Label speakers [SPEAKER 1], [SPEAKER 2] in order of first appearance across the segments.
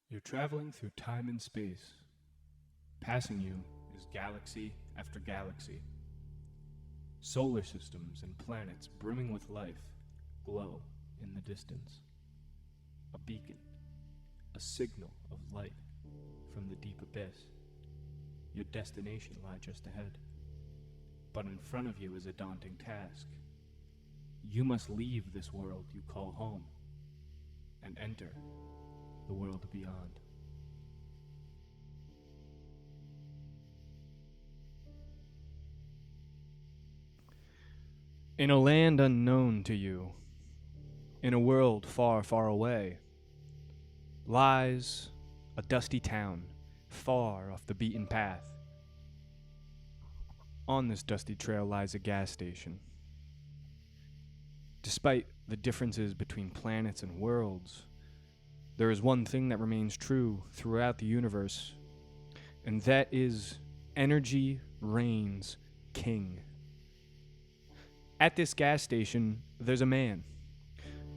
[SPEAKER 1] You're traveling through time and space. Passing you is galaxy after galaxy. Solar systems and planets brimming with life glow in the distance. A beacon, a signal of light from the deep abyss. Your destination lies just ahead. But in front of you is a daunting task. You must leave this world you call home and enter the world beyond. In a land unknown to you, in a world far, far away, lies a dusty town far off the beaten path. On this dusty trail lies a gas station. Despite the differences between planets and worlds, there is one thing that remains true throughout the universe, and that is energy reigns king. At this gas station, there's a man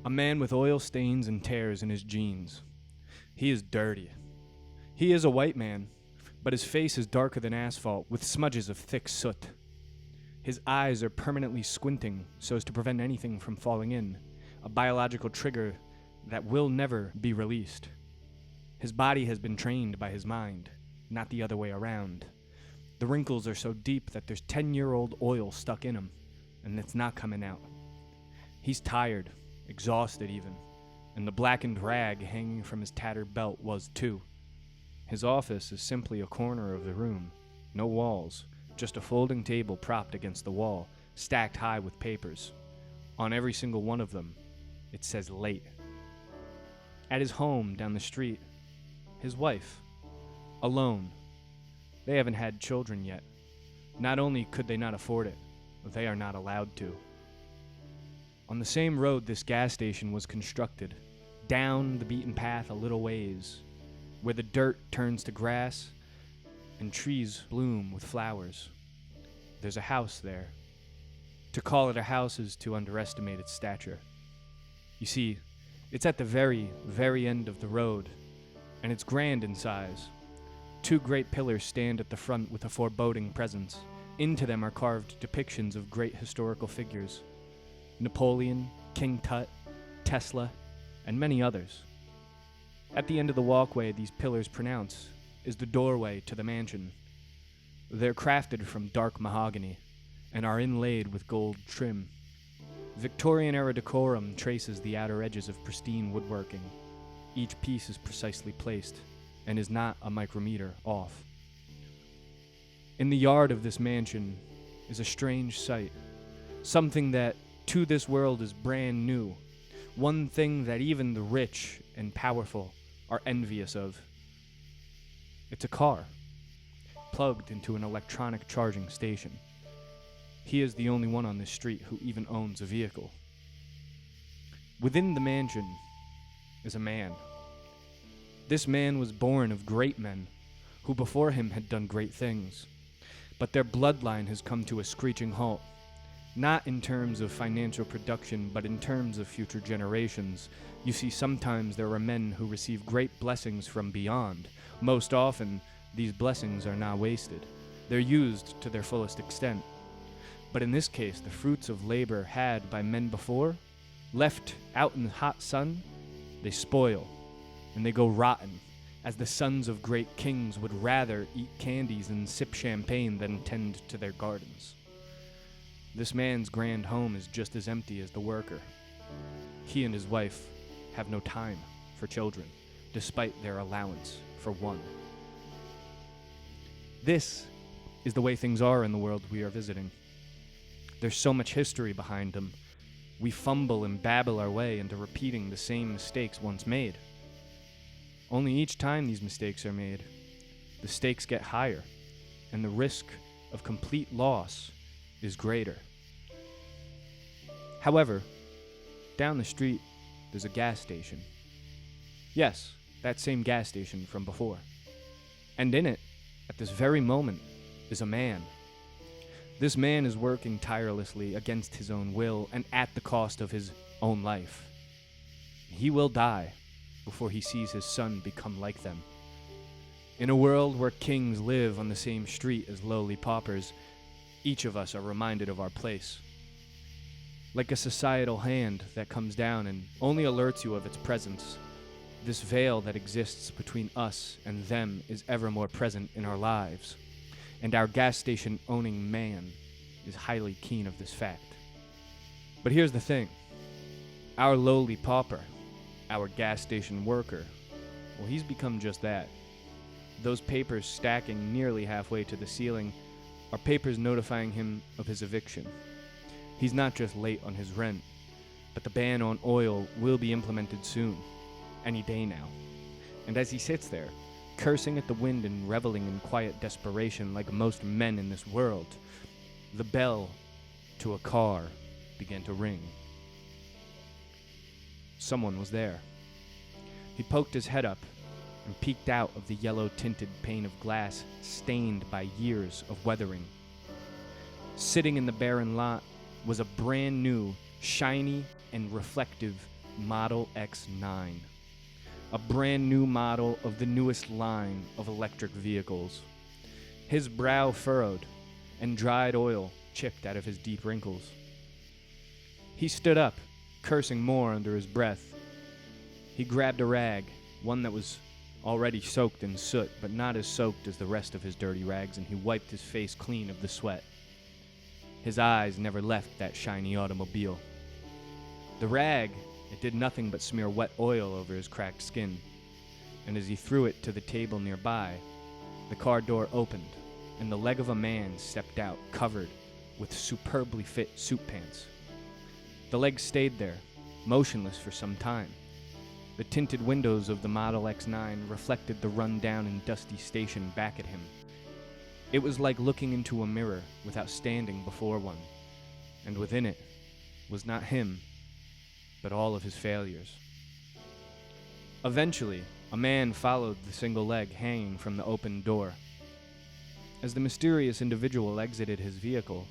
[SPEAKER 1] with oil stains and tears in his jeans. He is dirty. He is a white man, but his face is darker than asphalt with smudges of thick soot. His eyes are permanently squinting so as to prevent anything from falling in, a biological trigger that will never be released. His body has been trained by his mind, not the other way around. The wrinkles are so deep that there's 10-year-old oil stuck in him, and it's not coming out. He's tired, exhausted even, and the blackened rag hanging from his tattered belt was too. His office is simply a corner of the room, no walls, just a folding table propped against the wall, stacked high with papers. On every single one of them, it says late. At his home down the street, his wife, alone. They haven't had children yet. Not only could they not afford it, they are not allowed to. On the same road this gas station was constructed, down the beaten path a little ways, where the dirt turns to grass and trees bloom with flowers. There's a house there. To call it a house is to underestimate its stature. You see, it's at the very, very end of the road, and it's grand in size. Two great pillars stand at the front with a foreboding presence. Into them are carved depictions of great historical figures: Napoleon, King Tut, Tesla, and many others. At the end of the walkway these pillars pronounce is the doorway to the mansion. They're crafted from dark mahogany and are inlaid with gold trim. Victorian-era decorum traces the outer edges of pristine woodworking. Each piece is precisely placed and is not a micrometer off. In the yard of this mansion is a strange sight, something that to this world is brand new, one thing that even the rich and powerful are envious of. It's a car, plugged into an electronic charging station. He is the only one on this street who even owns a vehicle. Within the mansion is a man. This man was born of great men who before him had done great things, but their bloodline has come to a screeching halt, not in terms of financial production, but in terms of future generations. You see, sometimes there are men who receive great blessings from beyond. Most often, these blessings are not wasted. They're used to their fullest extent. But in this case, the fruits of labor had by men before, left out in the hot sun, they spoil, and they go rotten, as the sons of great kings would rather eat candies and sip champagne than tend to their gardens. This man's grand home is just as empty as the worker. He and his wife have no time for children, despite their allowance for one. This is the way things are in the world we are visiting. There's so much history behind them. We fumble and babble our way into repeating the same mistakes once made. Only each time these mistakes are made, the stakes get higher, and the risk of complete loss is greater. However, down the street, there's a gas station. Yes, that same gas station from before. And in it, at this very moment, is a man. This man is working tirelessly against his own will and at the cost of his own life. He will die before he sees his son become like them. In a world where kings live on the same street as lowly paupers, each of us are reminded of our place. Like a societal hand that comes down and only alerts you of its presence, this veil that exists between us and them is ever more present in our lives, and our gas station owning man is highly keen of this fact. But here's the thing. Our lowly pauper, our gas station worker, well, he's become just that. Those papers stacking nearly halfway to the ceiling are papers notifying him of his eviction. He's not just late on his rent, but the ban on oil will be implemented soon, any day now. And as he sits there, cursing at the wind and reveling in quiet desperation like most men in this world, the bell to a car began to ring. Someone was there. He poked his head up and peeked out of the yellow-tinted pane of glass stained by years of weathering. Sitting in the barren lot was a brand new, shiny, and reflective Model X9. A brand new model of the newest line of electric vehicles. His brow furrowed, and dried oil chipped out of his deep wrinkles. He stood up, cursing more under his breath. He grabbed a rag, one that was already soaked in soot, but not as soaked as the rest of his dirty rags, and he wiped his face clean of the sweat. His eyes never left that shiny automobile. The rag, it did nothing but smear wet oil over his cracked skin, and as he threw it to the table nearby, the car door opened, and the leg of a man stepped out, covered with superbly fit suit pants. The leg stayed there, motionless for some time. The tinted windows of the Model X9 reflected the run-down and dusty station back at him. It was like looking into a mirror without standing before one, and within it was not him, but all of his failures. Eventually, a man followed the single leg hanging from the open door. As the mysterious individual exited his vehicle,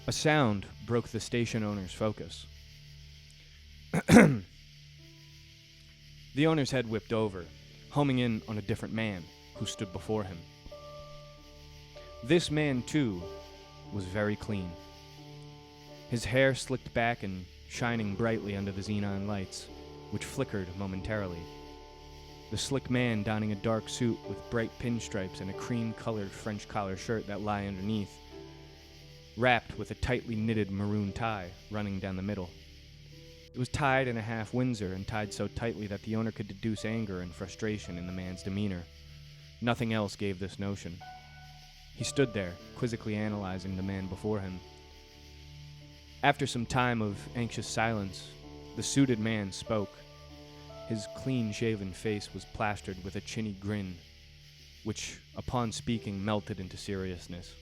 [SPEAKER 1] a sound broke the station owner's focus. The owner's head whipped over, homing in on a different man who stood before him. This man, too, was very clean. His hair slicked back and shining brightly under the xenon lights, which flickered momentarily. The slick man donning a dark suit with bright pinstripes and a cream-colored French collar shirt that lay underneath, wrapped with a tightly knitted maroon tie running down the middle. It was tied in a half Windsor and tied so tightly that the owner could deduce anger and frustration in the man's demeanor. Nothing else gave this notion. He stood there, quizzically analyzing the man before him. After some time of anxious silence, the suited man spoke. His clean-shaven face was plastered with a chinny grin, which, upon speaking, melted into seriousness.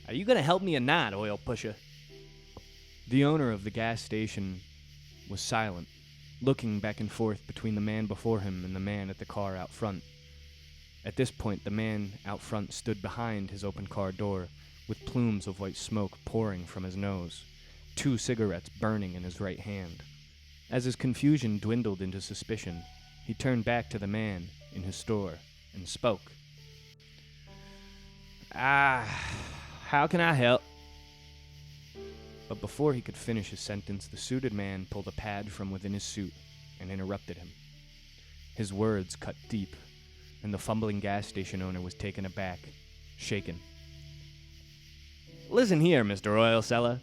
[SPEAKER 1] "Are you gonna help me or not, oil pusher?" The owner of the gas station was silent, looking back and forth between the man before him and the man at the car out front. At this point, the man out front stood behind his open car door, with plumes of white smoke pouring from his nose, 2 cigarettes burning in his right hand. As his confusion dwindled into suspicion, he turned back to the man in his store and spoke. How can I help?" But before he could finish his sentence, the suited man pulled a pad from within his suit and interrupted him. His words cut deep, and the fumbling gas station owner was taken aback, shaken. "Listen here, Mr. Oil Seller.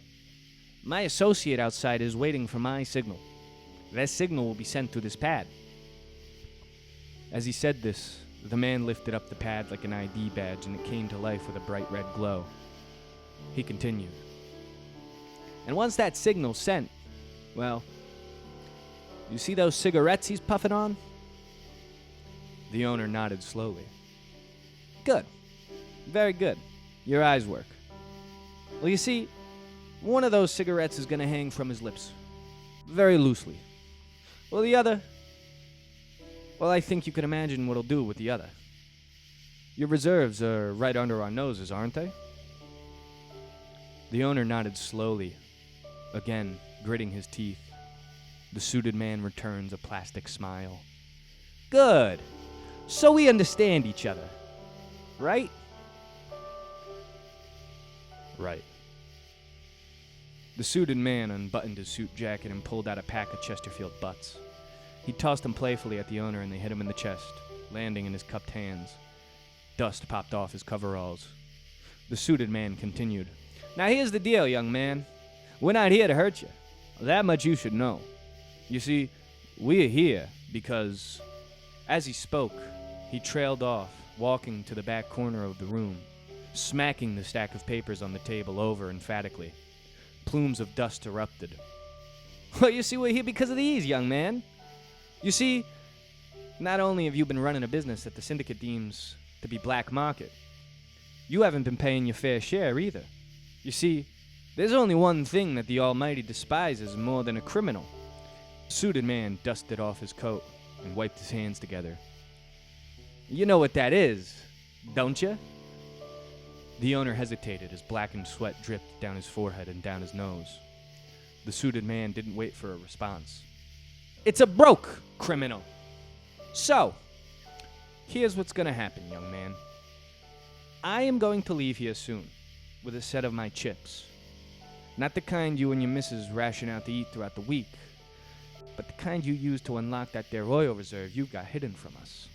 [SPEAKER 1] My associate outside is waiting for my signal. That signal will be sent through this pad." As he said this, the man lifted up the pad like an ID badge, and it came to life with a bright red glow. He continued. "And once that signal's sent, well, you see those cigarettes he's puffing on?" The owner nodded slowly. "Good. Very good. Your eyes work. Well, you see, one of those cigarettes is going to hang from his lips, very loosely. Well, the other, well, I think you can imagine what he'll do with the other. Your reserves are right under our noses, aren't they?" The owner nodded slowly, again gritting his teeth. The suited man returns a plastic smile. Good. So we understand each other, right? Right. The suited man unbuttoned his suit jacket and pulled out a pack of Chesterfield butts. He tossed them playfully at the owner and they hit him in the chest, landing in his cupped hands. Dust popped off his coveralls. The suited man continued. Now here's the deal, young man. We're not here to hurt you. That much you should know. You see, we're here because... As he spoke, he trailed off, walking to the back corner of the room, smacking the stack of papers on the table over emphatically. Plumes of dust erupted. Well, you see, we're here because of these, young man. You see, not only have you been running a business that the syndicate deems to be black market, you haven't been paying your fair share either. You see, there's only one thing that the Almighty despises more than a criminal. The suited man dusted off his coat and wiped his hands together. You know what that is, don't you? The owner hesitated as blackened sweat dripped down his forehead and down his nose. The suited man didn't wait for a response. It's a broke criminal. So, here's what's gonna happen, young man. I am going to leave here soon with a set of my chips. Not the kind you and your missus ration out to eat throughout the week, but the kind you use to unlock that there oil reserve you've got hidden from us.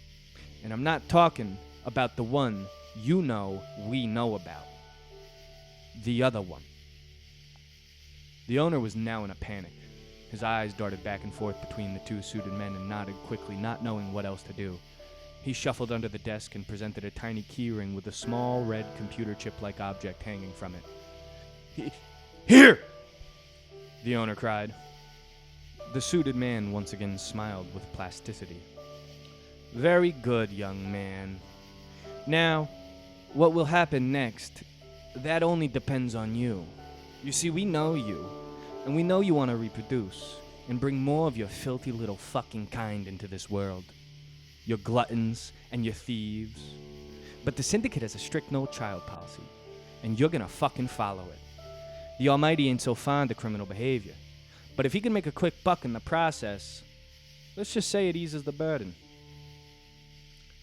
[SPEAKER 1] And I'm not talking about the one you know we know about. The other one. The owner was now in a panic. His eyes darted back and forth between the two suited men and nodded quickly, not knowing what else to do. He shuffled under the desk and presented a tiny keyring with a small red computer chip-like object hanging from it. Here! The owner cried. The suited man once again smiled with plasticity. Very good, young man. Now, what will happen next, that only depends on you. You see, we know you, and we know you want to reproduce and bring more of your filthy little fucking kind into this world. Your gluttons and your thieves. But the syndicate has a strict no-child policy, and you're gonna fucking follow it. The Almighty ain't so fond of criminal behavior, but if he can make a quick buck in the process, let's just say it eases the burden.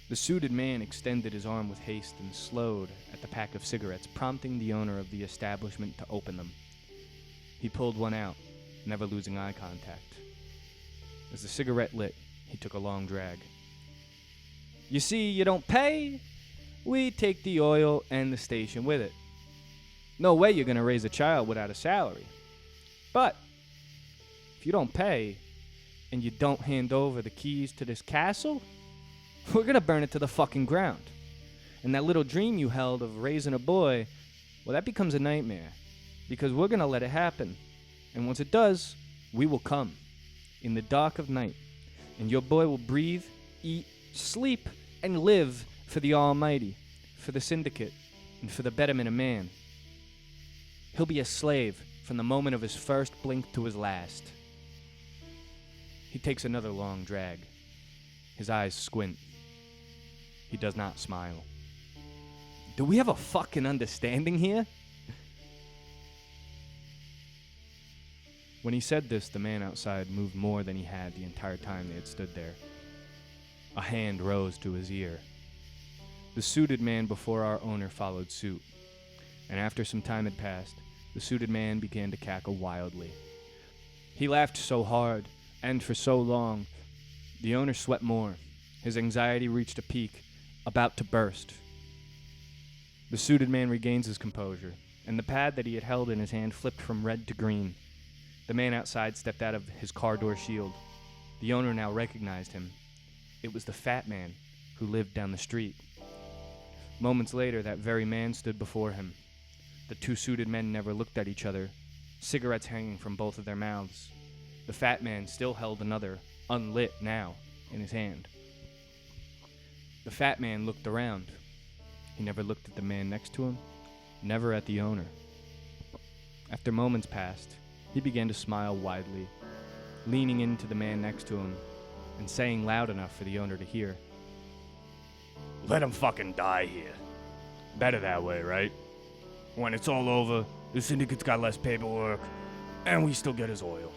[SPEAKER 1] The suited man extended his arm with haste and slowed at the pack of cigarettes, prompting the owner of the establishment to open them. He pulled one out, never losing eye contact. As the cigarette lit, he took a long drag. You see, you don't pay, we take the oil and the station with it. No way you're gonna raise a child without a salary. But if you don't pay, and you don't hand over the keys to this castle, we're gonna burn it to the fucking ground. And that little dream you held of raising a boy, well, that becomes a nightmare. Because we're gonna let it happen. And once it does, we will come. In the dark of night. And your boy will breathe, eat, sleep, and live for the Almighty, for the syndicate, and for the betterment of man. He'll be a slave from the moment of his first blink to his last. He takes another long drag. His eyes squint. He does not smile. Do we have a fucking understanding here? When he said this, the man outside moved more than he had the entire time they had stood there. A hand rose to his ear. The suited man before our owner followed suit, and after some time had passed, the suited man began to cackle wildly. He laughed so hard, and for so long, the owner sweat more. His anxiety reached a peak, about to burst. The suited man regains his composure, and the pad that he had held in his hand flipped from red to green. The man outside stepped out of his car door shield. The owner now recognized him. It was the fat man who lived down the street. Moments later, that very man stood before him. The two suited men never looked at each other, cigarettes hanging from both of their mouths. The fat man still held another, unlit now, in his hand. The fat man looked around. He never looked at the man next to him, never at the owner. After moments passed, he began to smile widely, leaning into the man next to him and saying loud enough for the owner to hear. Let him fucking die here. Better that way, right? When it's all over, the syndicate's got less paperwork, and we still get his oil.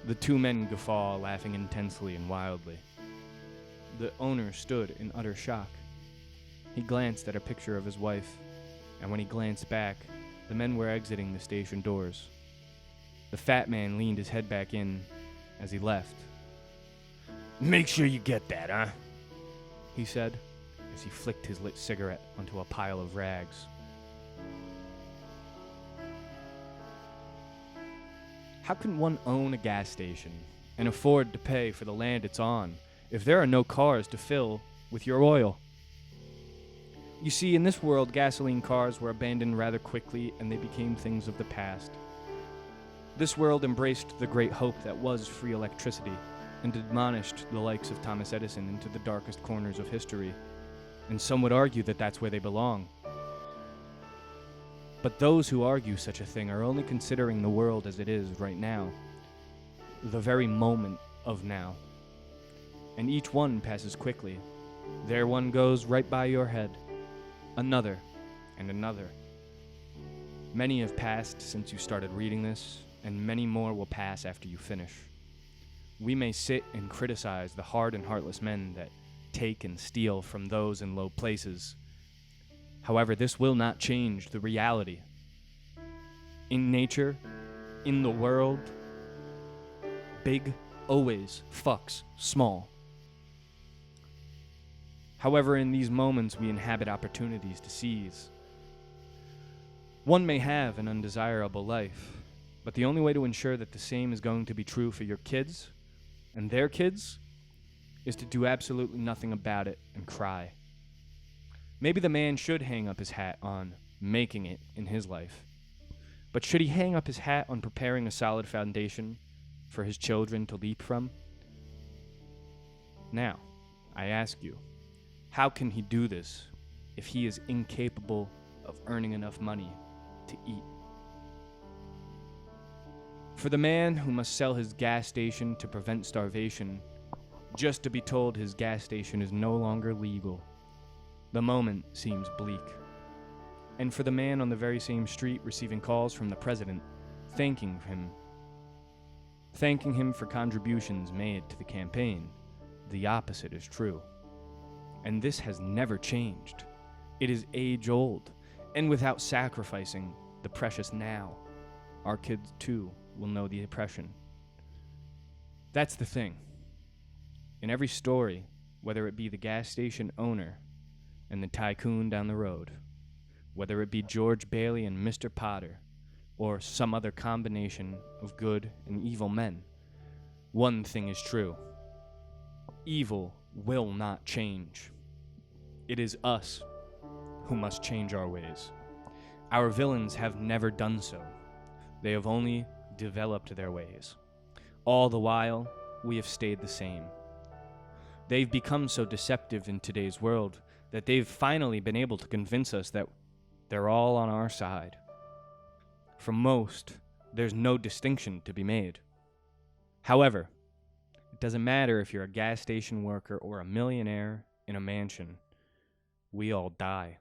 [SPEAKER 1] The two men guffaw, laughing intensely and wildly. The owner stood in utter shock. He glanced at a picture of his wife, and when he glanced back, the men were exiting the station doors. The fat man leaned his head back in as he left. "Make sure you get that, huh?" he said, as he flicked his lit cigarette onto a pile of rags. How can one own a gas station and afford to pay for the land it's on if there are no cars to fill with your oil? You see, in this world, gasoline cars were abandoned rather quickly and they became things of the past. This world embraced the great hope that was free electricity and admonished the likes of Thomas Edison into the darkest corners of history, and some would argue that that's where they belong. But those who argue such a thing are only considering the world as it is right now, the very moment of now. And each one passes quickly. There one goes right by your head. Another, and another. Many have passed since you started reading this, and many more will pass after you finish. We may sit and criticize the hard and heartless men that take and steal from those in low places. However, this will not change the reality. In nature, in the world, big always fucks small. However, in these moments, we inhabit opportunities to seize. One may have an undesirable life, but the only way to ensure that the same is going to be true for your kids and their kids is to do absolutely nothing about it and cry. Maybe the man should hang up his hat on making it in his life. But should he hang up his hat on preparing a solid foundation for his children to leap from? Now, I ask you, how can he do this if he is incapable of earning enough money to eat? For the man who must sell his gas station to prevent starvation, just to be told his gas station is no longer legal, the moment seems bleak. And for the man on the very same street receiving calls from the president, thanking him for contributions made to the campaign, the opposite is true. And this has never changed. It is age-old, and without sacrificing the precious now, our kids too will know the oppression. That's the thing. In every story, whether it be the gas station owner and the tycoon down the road, whether it be George Bailey and Mr. Potter, or some other combination of good and evil men, one thing is true. Evil will not change. It is us who must change our ways. Our villains have never done so. They have only developed their ways. All the while, we have stayed the same. They've become so deceptive in today's world that they've finally been able to convince us that they're all on our side. For most, there's no distinction to be made. However, it doesn't matter if you're a gas station worker or a millionaire in a mansion. We all die.